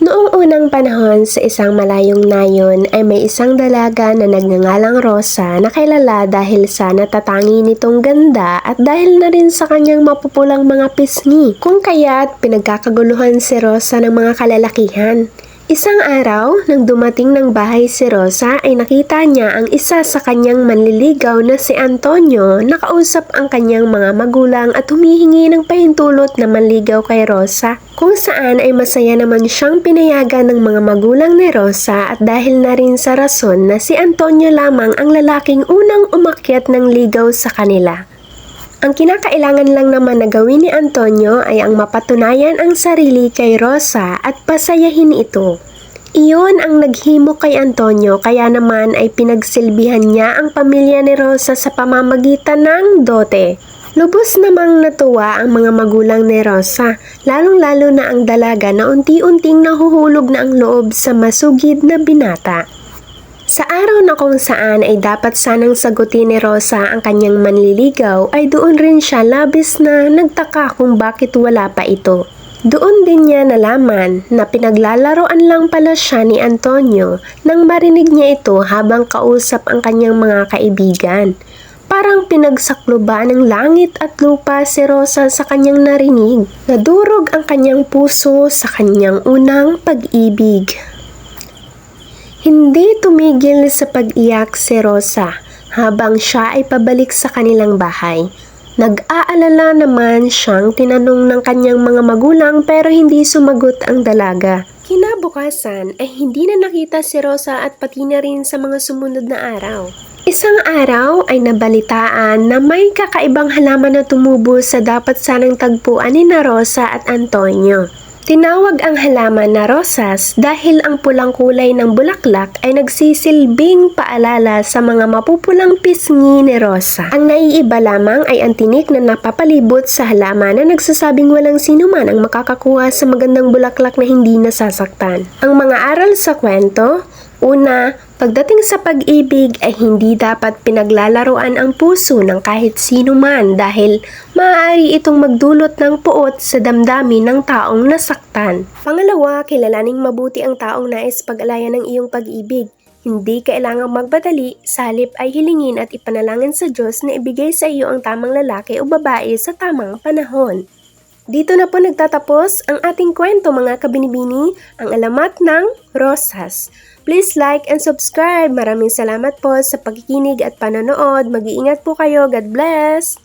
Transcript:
Noong unang panahon sa isang malayong nayon ay may isang dalaga na nagngangalang Rosa na kilala dahil sa natatangi nitong ganda at dahil na rin sa kanyang mapupulang mga pisngi, kung kaya't pinagkakaguluhan si Rosa ng mga kalalakihan. Isang araw, nang dumating ng bahay si Rosa ay nakita niya ang isa sa kanyang manliligaw na si Antonio na kausap ang kanyang mga magulang at humihingi ng pahintulot na manligaw kay Rosa. Kung saan ay masaya naman siyang pinayagan ng mga magulang ni Rosa at dahil na rin sa rason na si Antonio lamang ang lalaking unang umakyat ng ligaw sa kanila. Ang kinakailangan lang naman na gawin ni Antonio ay ang mapatunayan ang sarili kay Rosa at pasayahin ito. Iyon ang naghimo kay Antonio kaya naman ay pinagsilbihan niya ang pamilya ni Rosa sa pamamagitan ng dote. Lubos namang natuwa ang mga magulang ni Rosa, lalong-lalo na ang dalaga na unti-unting nahuhulog na ang loob sa masugid na binata. Sa araw na kung saan ay dapat sanang sagutin ni Rosa ang kanyang manliligaw ay doon rin siya labis na nagtaka kung bakit wala pa ito. Doon din niya nalaman na pinaglalaroan lang pala siya ni Antonio nang marinig niya ito habang kausap ang kanyang mga kaibigan. Parang pinagsakloban ng langit at lupa si Rosa sa kanyang narinig. Nadurog ang kanyang puso sa kanyang unang pag-ibig. Hindi tumigil sa pag-iyak si Rosa habang siya ay pabalik sa kanilang bahay. Nag-aalala naman siyang tinanong ng kanyang mga magulang pero hindi sumagot ang dalaga. Kinabukasan ay hindi na nakita si Rosa at pati na rin sa mga sumunod na araw. Isang araw ay nabalitaan na may kakaibang halaman na tumubo sa dapat sanang tagpuan ni Rosa at Antonio. Tinawag ang halaman na rosas dahil ang pulang kulay ng bulaklak ay nagsisilbing paalala sa mga mapupulang pisngi ni Rosa. Ang naiiba lamang ay ang tinik na napapalibot sa halaman na nagsasabing walang sinuman ang makakakuha sa magandang bulaklak na hindi nasasaktan. Ang mga aral sa kwento: una, pagdating sa pag-ibig ay hindi dapat pinaglalaruan ang puso ng kahit sino man dahil maaari itong magdulot ng puot sa damdamin ng taong nasaktan. Pangalawa, kilalaning mabuti ang taong nais pag-alayan ng iyong pag-ibig. Hindi kailangang magmadali, salip ay hilingin at ipanalangin sa Diyos na ibigay sa iyo ang tamang lalaki o babae sa tamang panahon. Dito na po nagtatapos ang ating kwento mga kabinibini, ang alamat ng Rosas. Please like and subscribe. Maraming salamat po sa pagkikinig at panonood. Mag-iingat po kayo. God bless!